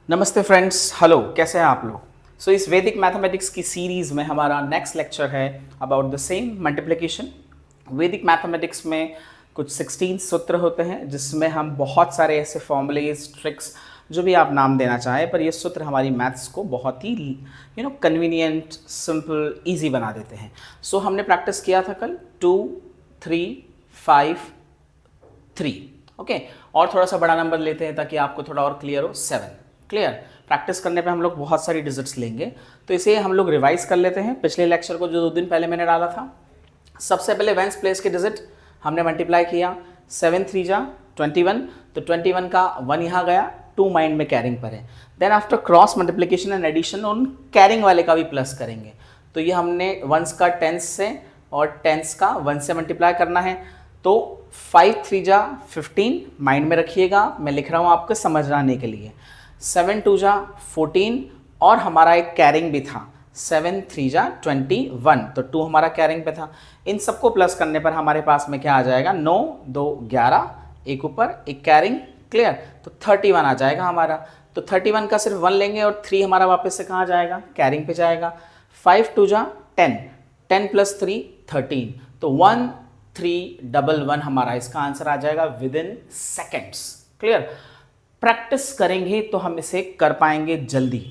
नमस्ते friends, hello, कैसे हैं आप लोग। इस वैदिक मैथमेटिक्स की सीरीज़ में हमारा नेक्स्ट लेक्चर है अबाउट द सेम मल्टीप्लिकेशन। वैदिक मैथमेटिक्स में कुछ 16 सूत्र होते हैं जिसमें हम बहुत सारे ऐसे फॉर्मूलेज, ट्रिक्स, जो भी आप नाम देना चाहें, पर ये सूत्र हमारी मैथ्स को बहुत ही कन्वीनियंट, सिंपल, ईजी बना देते हैं। हमने प्रैक्टिस किया था कल 2, 3, 5, 3, ओके। और थोड़ा सा बड़ा नंबर लेते हैं ताकि आपको थोड़ा और क्लियर हो, 7। क्लियर। प्रैक्टिस करने पे हम लोग बहुत सारी डिजिट्स लेंगे, तो इसे हम लोग रिवाइज कर लेते हैं पिछले लेक्चर को जो 2 दिन पहले मैंने डाला था। सबसे पहले वंस प्लेस के डिजिट हमने मल्टीप्लाई किया, 7 3 जा 21, तो 21 का 1 यहाँ गया, 2 माइंड में कैरिंग पर है। Then after cross multiplication and addition उन कैरिंग वाले का भी प्लस करेंगे, तो ये हमने वंस का टेंस से और टेंस का 1 से मल्टीप्लाई करना है। तो 5 3 जा 15 माइंड में रखिएगा, मैं लिख रहा हूँ आपको समझाने के लिए। 7 2 जा 14 और हमारा एक कैरिंग भी था, 7 3 जा 21, तो 2 हमारा कैरिंग पे था। इन सबको प्लस करने पर हमारे पास में क्या आ जाएगा, 9 2 11, एक ऊपर एक कैरिंग। क्लियर। तो 31 आ जाएगा हमारा। तो 31 का सिर्फ 1 लेंगे और 3 हमारा वापस से कहाँ जाएगा, कैरिंग पे जाएगा। 5 2 जा 10, 10 + 3 13, तो 1 3 1 1 हमारा इसका आंसर आ जाएगा within seconds. Clear. Practice करेंगे तो हम इसे कर पाएंगे जल्दी।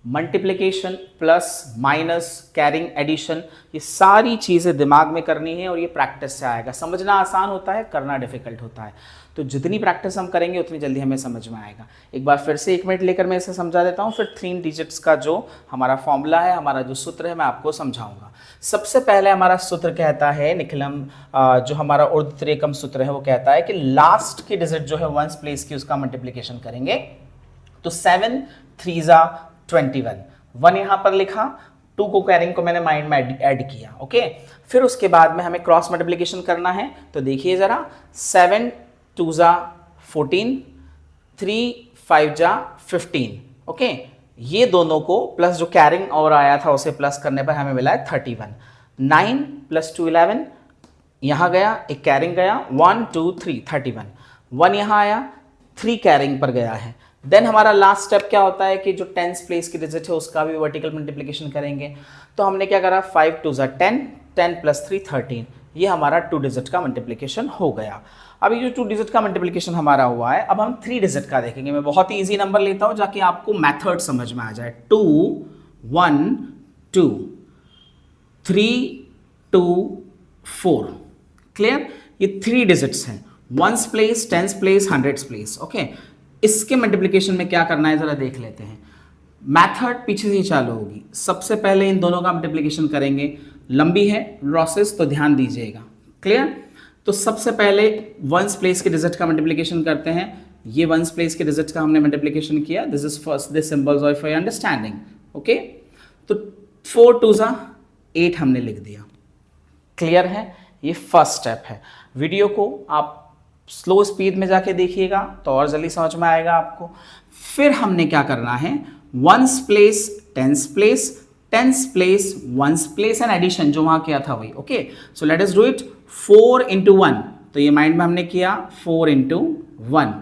Multiplication, plus, minus, carrying, addition, ये सारी चीज़ें दिमाग में करनी है और ये प्रैक्टिस से आएगा। समझना आसान होता है, करना डिफिकल्ट होता है, तो जितनी प्रैक्टिस हम करेंगे उतनी जल्दी हमें समझ में आएगा। एक बार फिर से 1 मिनट लेकर मैं इसे समझा देता हूँ, फिर 3 डिजिट्स का जो हमारा फॉर्मूला है, हमारा जो सूत्र है, मैं आपको समझाऊंगा। सबसे पहले हमारा सूत्र कहता है निखिलम, जो हमारा ऊर्ध्वरेखम सूत्र है वो कहता है कि लास्ट की डिजिट जो है वंस प्लेस की, उसका मल्टीप्लिकेशन करेंगे। तो 7 3 जा 21, 1 यहाँ पर लिखा, 2 को कैरिंग को मैंने माइंड में ऐड किया, ओके। फिर उसके बाद में हमें क्रॉस मल्टीप्लिकेशन करना है, तो देखिए जरा, 7 2 जा 14, 3 5 जा 15, ओके। ये दोनों को प्लस जो कैरिंग और आया था उसे प्लस करने पर हमें मिला है 31। 9 + 2 11, यहाँ गया, एक कैरिंग गया, 1 2 3 31, 1 यहाँ आया, 3 कैरिंग पर गया है। देन हमारा लास्ट स्टेप क्या होता है कि जो 10th प्लेस की डिजिट है उसका भी वर्टिकल मल्टीप्लिकेशन करेंगे। तो हमने क्या करा, 5 2 जा 10, 10 + 3 13, ये हमारा 2 डिजिट का मल्टीप्लिकेशन हो गया। अब ये जो 2 डिजिट का मल्टीप्लिकेशन हमारा हुआ है, अब हम 3 डिजिट का देखेंगे। मैं बहुत ही ईजी नंबर लेता हूँ जाकि आपको मेथड समझ में आ जाए। 2 1 2 3 2 4। क्लियर। ये 3 डिजिट्स हैं, 1s place, 10s place, 100s place, okay. इसके मल्टीप्लिकेशन में क्या करना है जरा देख लेते हैं। मैथड पीछे से ही चालू होगी। सबसे पहले इन दोनों का मल्टीप्लिकेशन करेंगे, लंबी है प्रोसेस तो ध्यान दीजिएगा। क्लियर। तो सबसे पहले वंस प्लेस के डिजिट का मल्टीप्लिकेशन करते हैं। ये वंस प्लेस के डिजिट का हमने मल्टीप्लिकेशन किया, this is first, this symbols of your understanding, okay. तो 4 2 जा 8 हमने लिख दिया। क्लियर है। ये फर्स्ट स्टेप है। वीडियो को आप स्लो स्पीड में जाके देखिएगा तो और जल्दी समझ में आएगा आपको। फिर हमने क्या करना है, ones place, tens place, tens place, ones place and addition, जो वहां किया था वही, okay. So let us do it. 4 × 1, तो ये माइंड में हमने किया, 4 × 1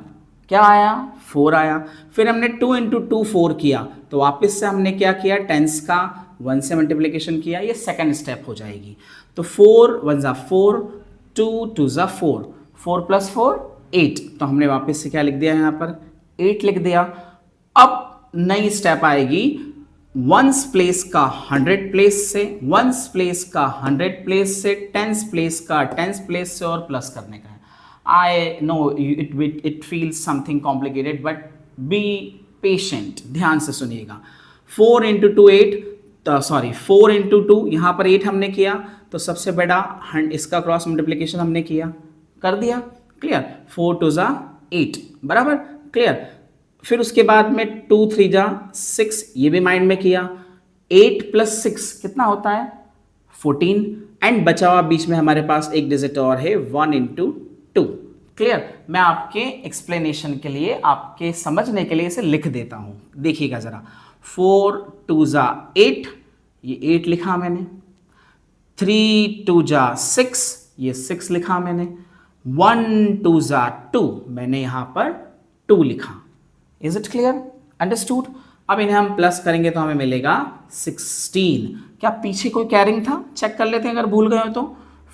क्या आया, 4 आया। फिर हमने 2 × 2 4 किया, तो वापस से हमने क्या किया, टेंस का 1 से मल्टीप्लिकेशन किया, ये सेकेंड स्टेप हो जाएगी। तो 4 1 जा 4, 2 2 जा 4, 4 + 4 8, तो हमने वापस से क्या लिख दिया यहाँ पर, 8 लिख दिया। अब नई स्टेप आएगी, वंस प्लेस का 100 प्लेस से, वंस प्लेस का 100 प्लेस से, टेंस प्लेस का 10 प्लेस से और प्लस करने का है। I know it feels something complicated, but be patient, ध्यान से सुनिएगा। 4 × 2 8, सॉरी 4 × 2, यहाँ पर 8 हमने किया, तो सबसे बड़ा इसका क्रॉस मल्टीप्लिकेशन हमने किया, कर दिया। क्लियर। 4 2 जा 8, बराबर। क्लियर। फिर उसके बाद में 2 3 जा 6, ये भी माइंड में किया। 8 + 6 कितना होता है, 14, एंड बचा हुआ बीच में हमारे पास एक डिजिट और है, 1 × 2। क्लियर। मैं आपके एक्सप्लेनेशन के लिए, आपके समझने के लिए इसे लिख देता हूं, देखिएगा जरा। 4 2 जा 8, ये 8 लिखा मैंने। 3 2 जा 6, ये 6 लिखा मैंने। 1 2 जा 2, मैंने यहां पर 2 लिखा। Is it clear. अंडरस्टूड। अब इन्हें हम प्लस करेंगे तो हमें मिलेगा 16। क्या पीछे कोई कैरिंग था? चेक कर लेते हैं अगर भूल गए हो तो।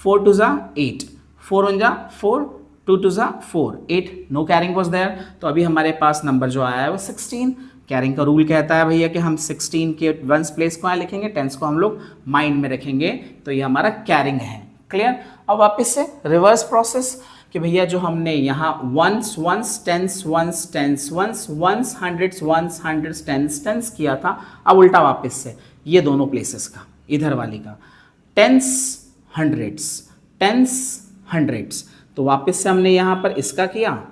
4 2 ज़ा 8, 4 1 ज़ा 4, 2 2 ज़ा 4, 8, नो कैरिंग वॉज देयर। तो अभी हमारे पास नंबर जो आया है वो 16। कैरिंग का रूल कहता है भैया कि हम 16 के वंस प्लेस को यहाँ लिखेंगे, टेंस को हम लोग माइंड में रखेंगे, तो ये हमारा कैरिंग है। क्लियर। अब वापस से रिवर्स प्रोसेस कि भैया जो हमने यहाँ ones ones tens ones tens ones ones hundreds ones hundreds tens tens किया था, अब उल्टा वापस से ये दोनों प्लेसेस का, इधर वाली का टेंस हंड्रेड्स, तो वापस से हमने यहाँ पर इसका किया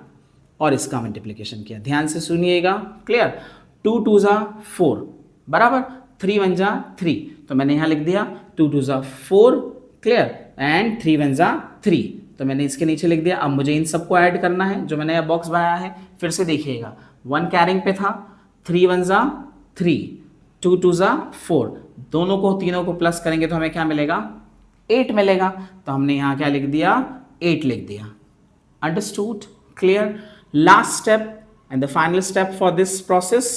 और इसका मल्टीप्लिकेशन किया। ध्यान से सुनिएगा। क्लियर। 2 2 ज़ा 4 बराबर, 3 1 ज़ा 3, तो मैंने यहाँ लिख दिया 2 2 ज़ा 4। क्लियर। एंड 3 1 ज़ा 3, तो मैंने इसके नीचे लिख दिया। अब मुझे इन सबको ऐड करना है जो मैंने बॉक्स बनाया है। फिर से देखिएगा, 1 कैरिंग पे था, 3 1 ज़ा 3, 2 2 ज़ा 4, दोनों को तीनों को प्लस करेंगे तो हमें क्या मिलेगा? 8 मिलेगा। तो हमने यहाँ क्या लिख दिया? 8 लिख दिया। Understood. Clear. Last step and the final step for this process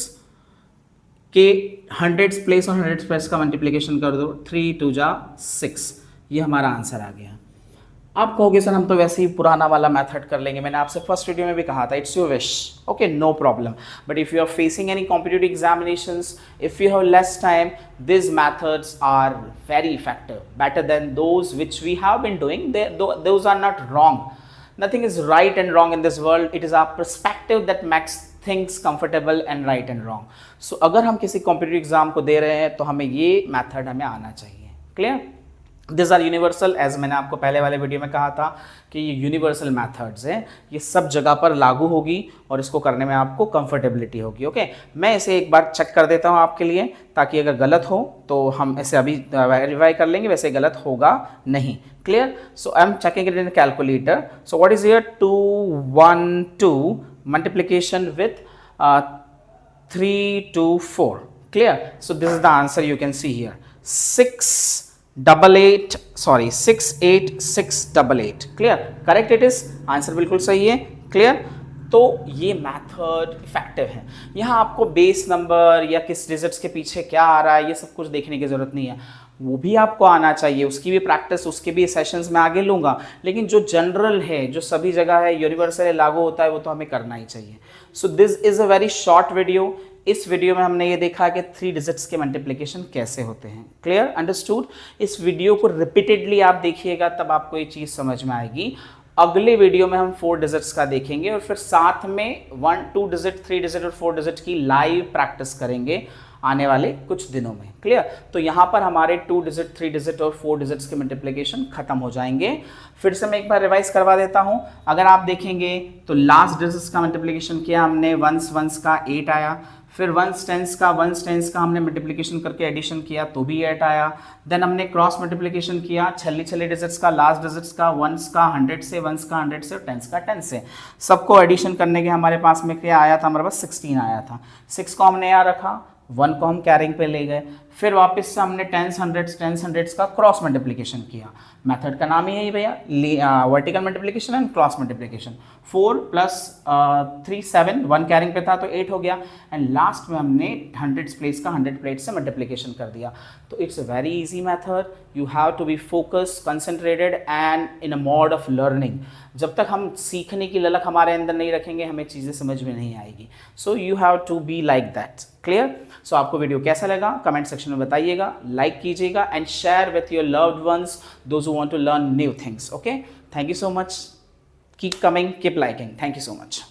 के हंड्रेड्स प्लेस और हंड्रेड्स प्लेस का मल्टीप्लिकेशन कर दो। 3 2 ज़ा 6, ये हमारा आंसर आ गया। आप कहोगे सर हम तो वैसे ही पुराना वाला मेथड कर लेंगे, मैंने आपसे फर्स्ट वीडियो में भी कहा था, it's your wish, okay, no problem. But if you are facing any competitive examinations, if you have less time, these methods are very effective, better than those which we have been doing. Those are not wrong. Nothing is right and wrong in this world. It is our perspective that makes things comfortable and right and wrong. So अगर हम किसी competitive exam को दे रहे हैं तो हमें ये method हमें आना चाहिए। Clear. This are universal, as मैंने आपको पहले वाले वीडियो में कहा था कि ये यूनिवर्सल मेथड्स हैं, ये सब जगह पर लागू होगी और इसको करने में आपको कंफर्टेबिलिटी होगी। ओके, मैं इसे एक बार चेक कर देता हूँ आपके लिए, ताकि अगर गलत हो तो हम इसे अभी वेरीफाई कर लेंगे, वैसे गलत होगा नहीं। Clear. So I am checking it in calculator. So what is here? 2 1 2 multiplication with 3 2 4। Clear. So this is the answer you can see here, 6 8 8 6 8। Clear. Correct it is, answer बिल्कुल सही है। क्लियर। तो ये मेथड इफेक्टिव है। यहाँ आपको base number या किस डिजिट्स के पीछे क्या आ रहा है ये सब कुछ देखने की जरूरत नहीं है, वो भी आपको आना चाहिए, उसकी भी प्रैक्टिस, उसके भी सेशंस में आगे लूँगा, लेकिन जो जनरल है, जो सभी जगह है, यूनिवर्सल लागू होता है, वो तो हमें करना ही चाहिए। So this is a very short video. इस वीडियो में हमने ये देखा कि 3 डिजिट्स के मल्टीप्लिकेशन कैसे होते हैं। क्लियर। अंडरस्टूड। इस वीडियो को रिपीटेडली आप देखिएगा, तब आपको ये चीज़ समझ में आएगी। अगले वीडियो में हम 4 डिजिट्स का देखेंगे और फिर साथ में 1 2 डिजिट 3 डिजिट और 4 डिजिट की लाइव प्रैक्टिस करेंगे आने वाले कुछ दिनों में। क्लियर। तो यहाँ पर हमारे 2 डिजिट 3 डिजिट और 4 डिजिट्स के मल्टीप्लिकेशन खत्म हो जाएंगे। फिर से मैं एक बार रिवाइज करवा देता हूँ। अगर आप देखेंगे तो लास्ट डिजिट्स का मल्टीप्लिकेशन किया हमने, वंस का 8 आया, फिर वंस टेंस का हमने मल्टीप्लिकेशन करके एडिशन किया तो भी 8 आया। देन हमने क्रॉस मल्टीप्लिकेशन किया छले डिजिट्स का, लास्ट डिजिट्स का, वंस का 100 से, वंस का 100 से, टेंस का 10 से, सबको एडिशन करने के हमारे पास में क्या आया था? हमारे पास 16 आया था। 6 को हमने यहाँ रखा, 1 को हम कैरिंग पे ले गए, फिर वापस से हमने टेंस हंड्रेड्स का क्रॉस मल्टीप्लिकेशन किया। मेथड का नाम ही है भैया vertical multiplication and cross multiplication. 4 + 3 7, 1 carrying पे था तो 8 हो गया, एंड लास्ट में हमने 100 प्लेस का 100 प्लेट से मल्टीप्लिकेशन कर दिया। तो it's a very easy method. You have to be focused, concentrated and in a mode of learning. जब तक हम सीखने की ललक हमारे अंदर नहीं रखेंगे, हमें चीज़ें समझ में नहीं आएगी। So you have to be like that. Clear. So आपको वीडियो कैसा लगा कमेंट सेक्शन में बताइएगा, लाइक कीजिएगा and share with your loved ones, those who want to learn new things. Okay, thank you so much, keep coming, keep liking, thank you so much.